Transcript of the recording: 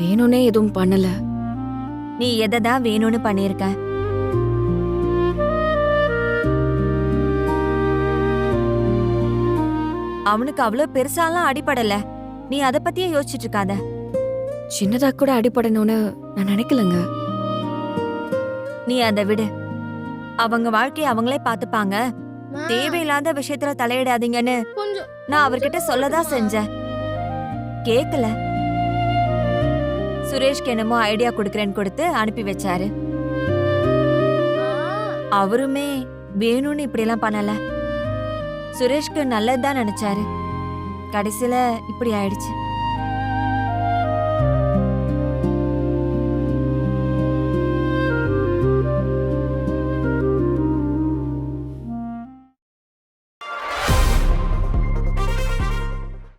வேணும்னே எதுவும் பண்ணல. நீ எதைதான் வேணும்னு பண்ணிருக்க? அவனுக்கு அவ்வளவு பெருசாலாம் அடிபடல. நீ அத பத்தியே யோசிச்சுட்டு இருக்காத. சின்னதா கூட அடிபடணும்னு நான் நினைக்கலங்க. நீ அதை விடு. அவங்க வாழ்க்கைய அவங்களே பாத்துப்பாங்க. தேவையில்லாத விஷயத்துல தலையிடாதீங்கன்னு நான் அவர்கிட்ட சொல்லதான் செஞ்சேன். கேக்கல. சுரேஷ்க்கு என்னமோ ஐடியா கொடுக்கறேன்னு கொடுத்து அனுப்பி வச்சாரு. அவருமே வேணும்னு இப்படி எல்லாம் பண்ணல. சுரேஷ்க்கு நல்லதுதான் நினைச்சாரு. கடைசியில இப்படி ஆயிடுச்சு.